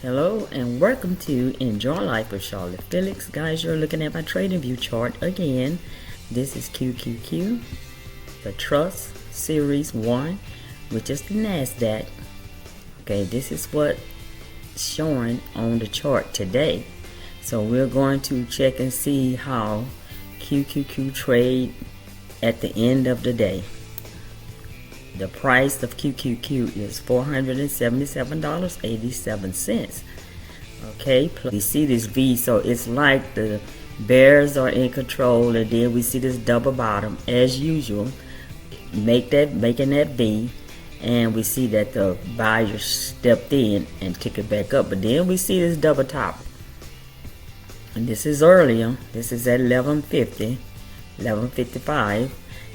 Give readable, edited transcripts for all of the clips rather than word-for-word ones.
Hello and welcome to Enjoy Life with Charlotte Felix. Guys, you're looking at my trading view chart again. This is QQQ, the Trust Series 1, which is the NASDAQ. Okay, this is what's showing on the chart today. So we're going to check and see how QQQ trade at the end of the day. The price of QQQ is $477.87. Okay, we see this V, so it's like the bears are in control, and then we see this double bottom as usual, making that V, and we see that the buyer stepped in and took it back up. But then we see this double top, and this is earlier. This is at 11:50, 11:55,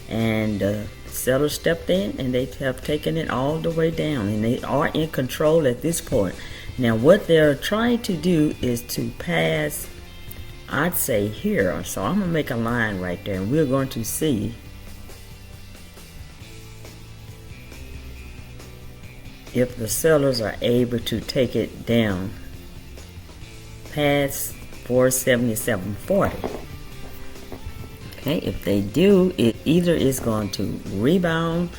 and sellers stepped in and they have taken it all the way down, and they are in control at this point. Now what they're trying to do is to pass, I'd say here, so I'm gonna make a line right there, and we're going to see if the sellers are able to take it down past 477.40. Okay, if they do, it either is going to rebound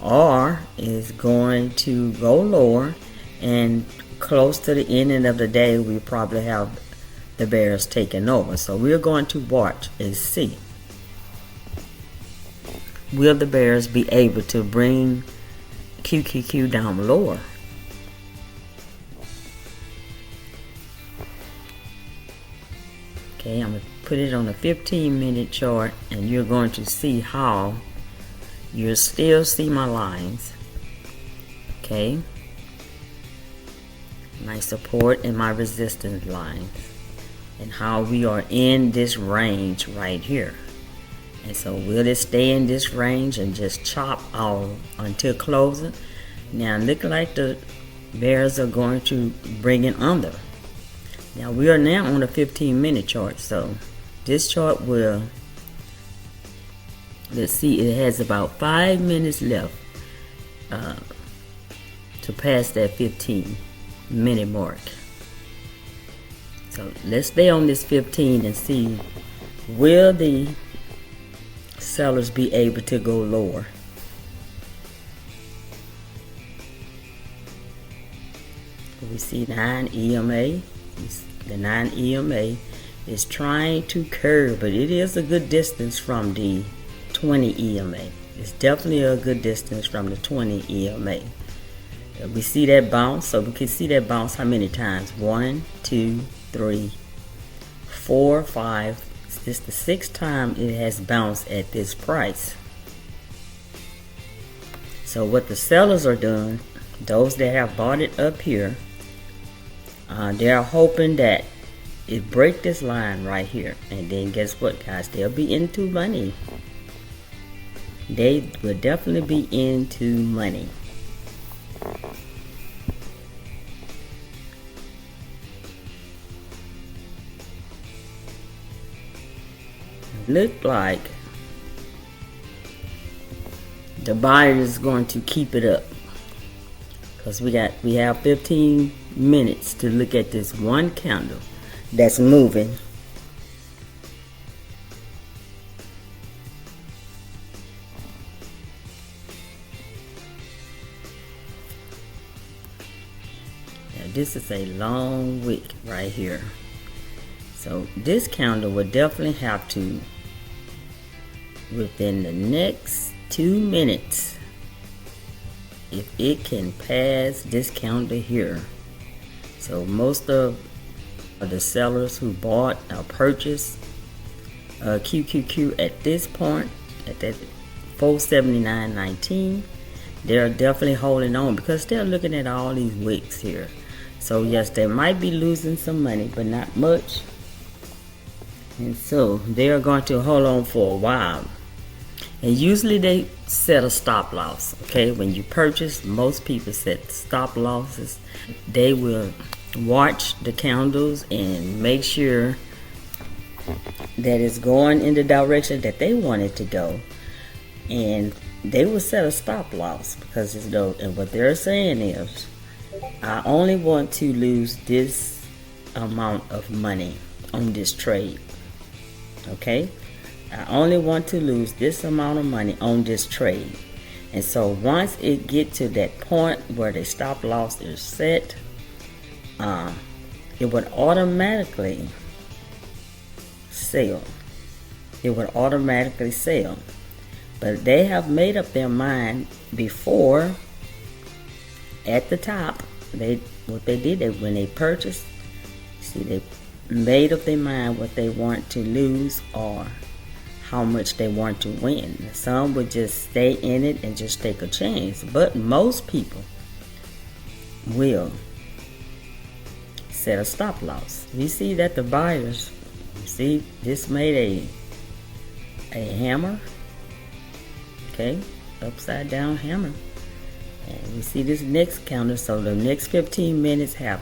or is going to go lower, and close to the ending of the day we probably have the bears taking over. So we're going to watch and see, will the bears be able to bring QQQ down lower? Okay, I'm going to put it on a 15-minute chart, and you're going to see how you'll still see my lines. Okay, my support and my resistance lines, and how we are in this range right here. And so will it stay in this range and just chop out until closing? Now look like the bears are going to bring it under. Now we are now on a 15-minute chart, so this chart will, let's see, it has about 5 minutes left to pass that 15-minute mark. So let's stay on this 15 and see, will the sellers be able to go lower? We see 9 EMA. The 9 EMA is trying to curve, but it is a good distance from the 20 EMA. It's definitely a good distance from the 20 EMA. We see that bounce, so we can see that bounce how many times? 1, 2, 3, 4, 5. This is the 6th time it has bounced at this price. So what the sellers are doing, those that have bought it up here, they're hoping that it break this line right here, and then guess what, guys? They'll be into money. They will definitely be into money. Look like the buyer is going to keep it up, because we have 15 minutes to look at this one candle that's moving. Now this is a long wick right here, so this candle will definitely have to, within the next 2 minutes, if it can pass this candle here. So most of the sellers who bought or purchased QQQ at this point, at that 479.19, they're definitely holding on because they're looking at all these wicks here. So yes, they might be losing some money, but not much. And so they're going to hold on for a while. And usually they set a stop loss. Okay, when you purchase, most people set stop losses. They will watch the candles and make sure that it's going in the direction that they want it to go, and they will set a stop loss, because it's though, and what they're saying is I only want to lose this amount of money on this trade. Okay, I only want to lose this amount of money on this trade. And so once it get to that point where the stop loss is set, it would automatically sell. It would automatically sell. But they have made up their mind before at the top. What they did when they purchased, see, they made up their mind what they want to lose or how much they want to win. Some would just stay in it and just take a chance, but most people will set a stop loss. We see that the buyers, see, this made a hammer, okay, upside down hammer, and we see this next counter. So the next 15 minutes have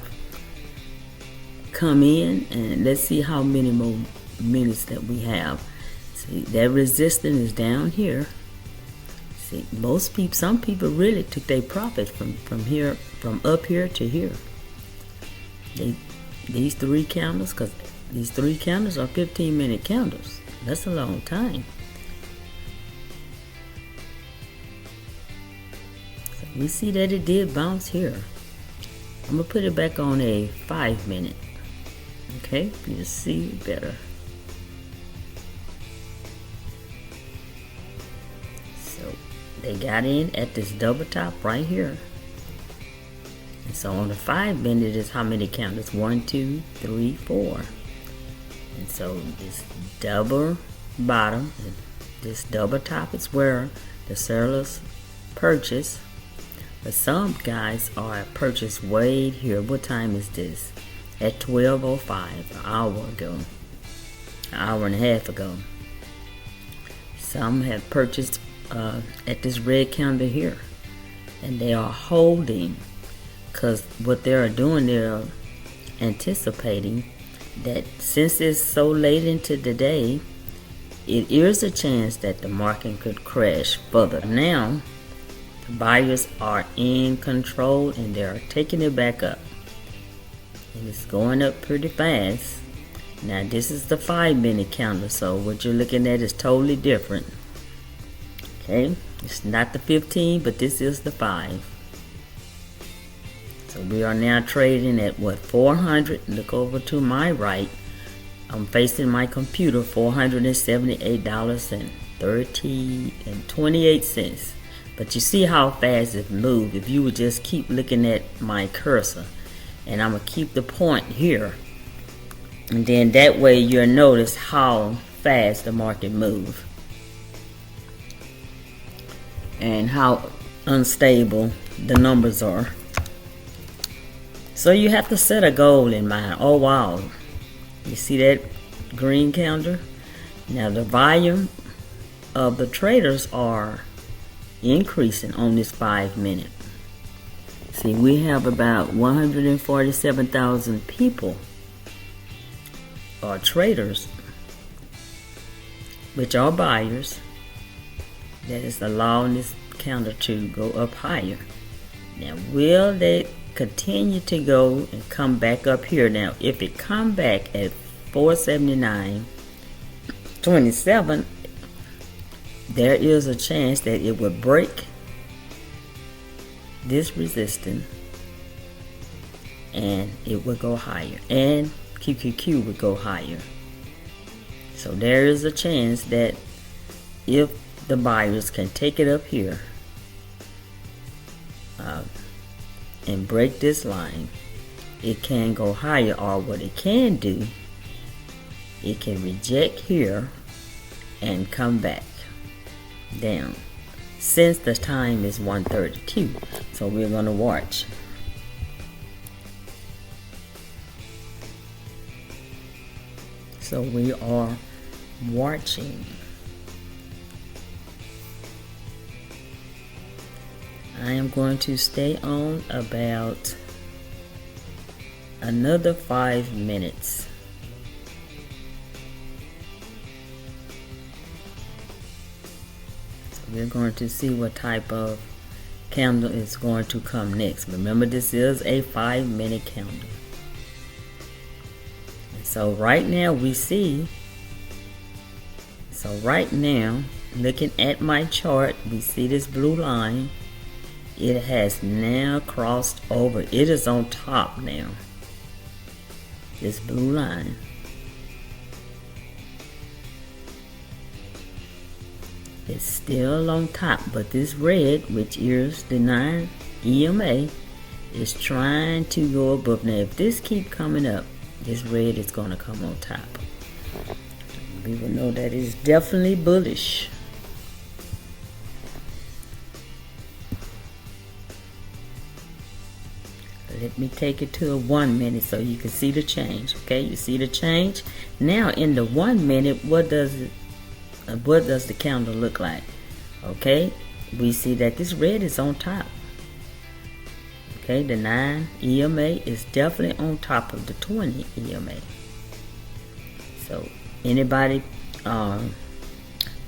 come in, and let's see how many more minutes that we have. See, that resistance is down here. See, some people really took their profit from here, from up here to here. These three candles, because these three candles are 15-minute candles. That's a long time. So we see that it did bounce here. I'm gonna put it back on a 5-minute. Okay, you see better. They got in at this double top right here. And so on the 5-minute is how many candles? 1, 2, 3, 4. And so this double bottom, this double top is where the sellers purchase. But some guys are purchased way here. What time is this? At 12:05, an hour ago. An hour and a half ago. Some have purchased at this red candle here, and they are holding, because what they are doing, they're anticipating that since it's so late into the day, it is a chance that the market could crash further. Now the buyers are in control and they're taking it back up, and it's going up pretty fast. Now this is the 5-minute candle, so what you're looking at is totally different. Okay, it's not the 15, but this is the 5. So we are now trading at what, 400? Look over to my right. I'm facing my computer, $478.28. But you see how fast it moved. If you would just keep looking at my cursor, and I'm gonna keep the point here, and then that way you'll notice how fast the market moves and how unstable the numbers are. So you have to set a goal in mind. Oh wow, you see that green candle? Now the volume of the traders are increasing on this 5-minute. See, we have about 147,000 people or traders, which are buyers, that is allowing this candle to go up higher. Now will they continue to go and come back up here? Now if it come back at 479.27, there is a chance that it will break this resistance and it will go higher, and QQQ would go higher. So there is a chance that if the buyers can take it up here and break this line, it can go higher. Or what it can do, it can reject here and come back down, since the time is 1:32. So we're going to watch. So we are watching. I am going to stay on about another 5 minutes. So we're going to see what type of candle is going to come next. Remember, this is a 5-minute candle. And so right now we see, right now, looking at my chart, we see this blue line. It has now crossed over. It is on top now. This blue line. It's still on top, but this red, which is the 9 EMA, is trying to go above. Now, if this keep coming up, this red is going to come on top. We will know that it's definitely bullish. Let me take it to a 1 minute so you can see the change. Okay, you see the change? Now in the 1 minute, what does the candle look like? Okay, we see that this red is on top. Okay, the 9 EMA is definitely on top of the 20 EMA. So anybody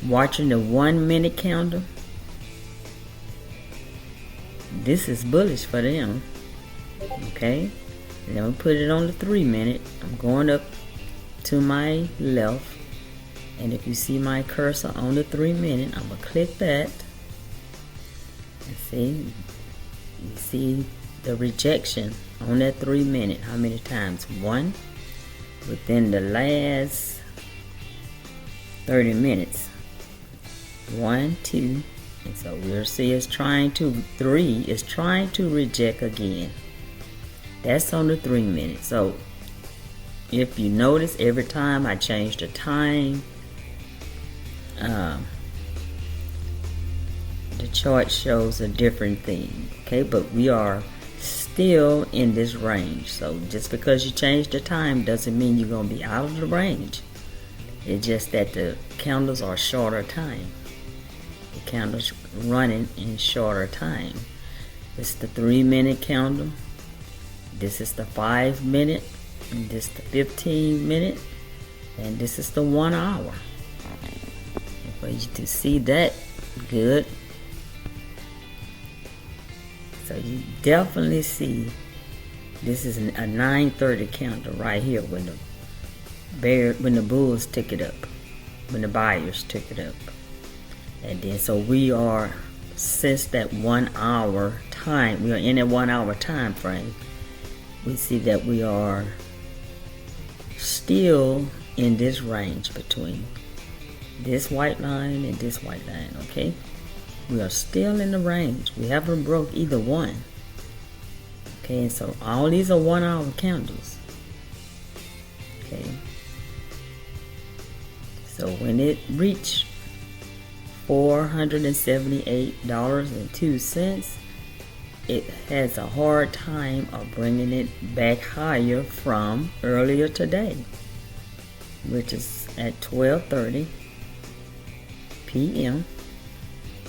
watching the 1 minute candle, this is bullish for them. Okay, and then we'll put it on the 3 minute. I'm going up to my left. And if you see my cursor on the 3 minute, I'm going to click that. And see, you see the rejection on that 3 minute. How many times? 1 within the last 30 minutes. 1, 2. And so we'll see it's trying to, 3 is trying to reject again. That's on the 3 minute. So if you notice, every time I change the time, the chart shows a different thing. Okay, but we are still in this range. So just because you change the time doesn't mean you're going to be out of the range. It's just that the candles are shorter time. The candles running in shorter time. This is the 3 minute candle. This is the 5 minute. And this is the 15 minute. And this is the 1 hour. For you to see that good. So you definitely see this is a 9:30 candle right here when the bulls took it up, when the buyers took it up. And then so we are, since that 1 hour time, we are in that 1 hour time frame, we see that we are still in this range between this white line and this white line. Okay, we are still in the range. We haven't broke either one. Okay, and so all these are 1 hour candles. Okay, so when it reached $478.02, it has a hard time of bringing it back higher from earlier today, which is at 12:30 p.m.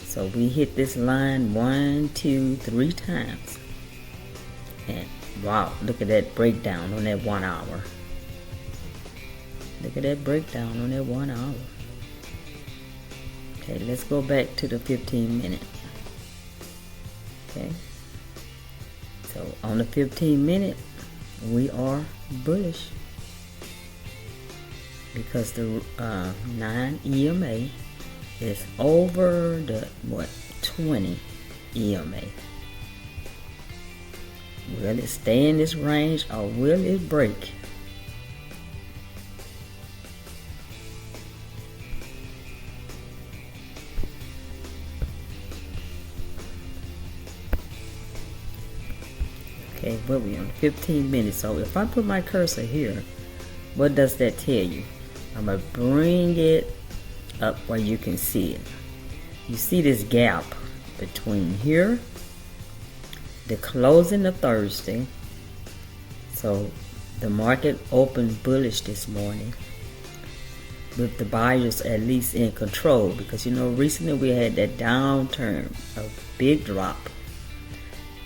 So we hit this line 1, 2, 3 times. And wow, look at that breakdown on that 1 hour. Look at that breakdown on that 1 hour. Okay, let's go back to the 15 minute. Okay. So on the 15 minute, we are bullish because the 9 EMA is over the 20 EMA. Will it stay in this range or will it break? Okay, what we on 15 minutes. So if I put my cursor here, what does that tell you? I'm gonna bring it up where you can see it. You see this gap between here, the closing of Thursday. So the market opened bullish this morning with the buyers at least in control, because you know recently we had that downturn, a big drop,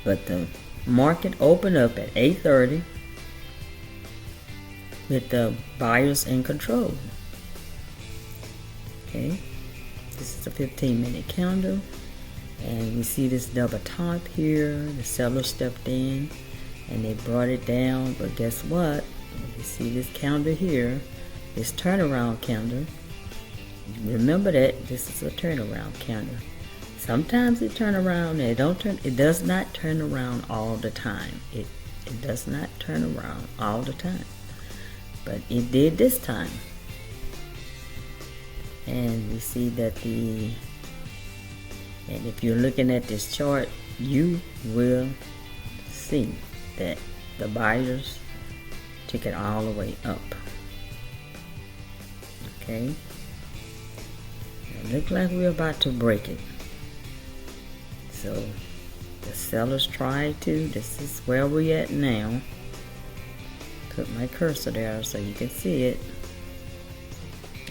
but the market opened up at 8:30 with the buyers in control. Okay, this is a 15 minute candle. And we see this double top here. The seller stepped in and they brought it down, but guess what? You see this candle here, this turnaround candle. Remember that this is a turnaround candle. Sometimes it turn around and it does not turn around all the time. It does not turn around all the time. But it did this time. And we see that and if you're looking at this chart, you will see that the buyers took it all the way up. Okay. It looks like we're about to break it. So the sellers tried to. This is where we're at now. Put my cursor there so you can see it.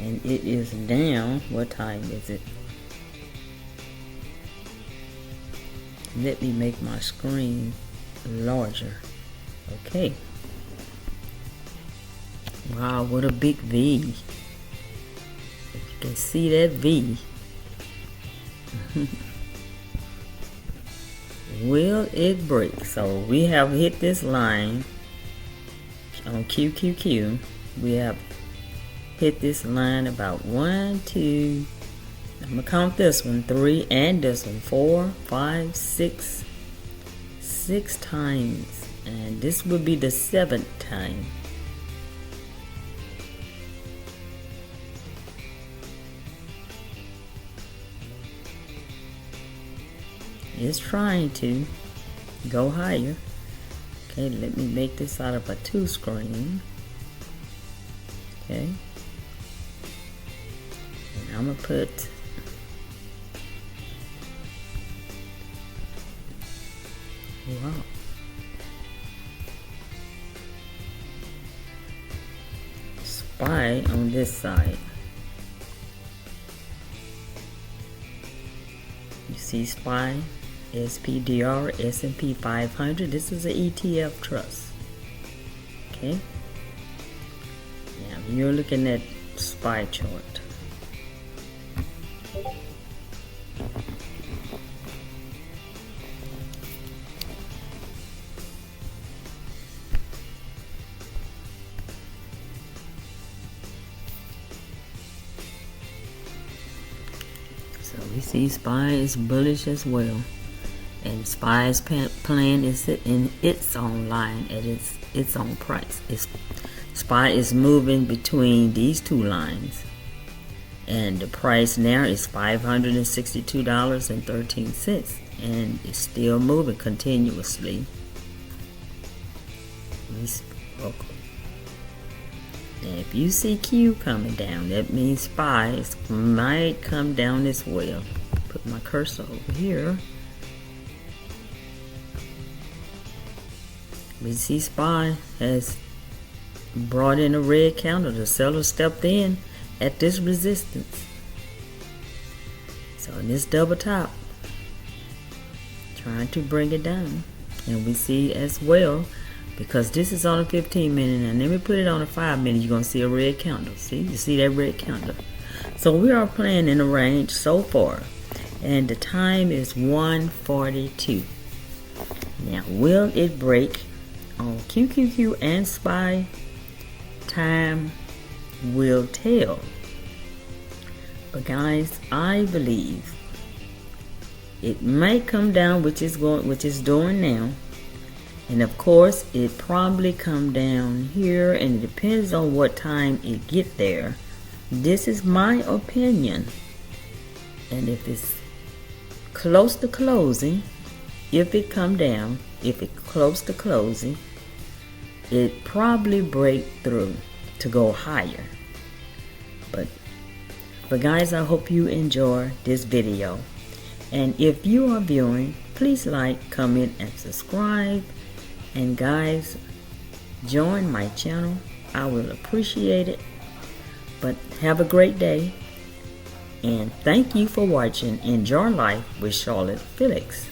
And it is down. What time is it? Let me make my screen larger. Okay. Wow, what a big V. If you can see that V. Will it break? So we have hit this line on QQQ. We have hit this line about 1, 2, I'm gonna count this one, 3, and this one, 4, 5, 6 times, and this will be the 7th time. It's trying to go higher. Okay, let me make this out of a 2 screen. Okay, and I'm gonna put wow. SPY on this side. You see SPY, SPDR, S&P 500. This is an ETF trust. Okay. Now you're looking at SPY chart. So we see SPY is bullish as well, and SPY's plan is in its own line at its own price. SPY is moving between these 2 lines, and the price now is $562.13, and it's still moving continuously. And if you see Q coming down, that means SPY might come down as well. Put my cursor over here. We see SPY has brought in a red candle. The seller stepped in at this resistance. So in this double top, trying to bring it down. And we see as well, because this is on a 15-minute, and let me put it on a 5-minute, you're going to see a red candle. See, you see that red candle. So we are playing in a range so far, and the time is 1:42. Now, will it break on QQQ and SPY? Time will tell. But guys, I believe it might come down, which is doing now. And of course, it probably come down here, and it depends on what time it get there. This is my opinion. And if it's close to closing, if it come down, if it's close to closing, it probably break through to go higher. But guys, I hope you enjoy this video. And if you are viewing, please like, comment, and subscribe. And guys, join my channel. I will appreciate it. But have a great day. And thank you for watching Enjoy Life with Charlotte Felix.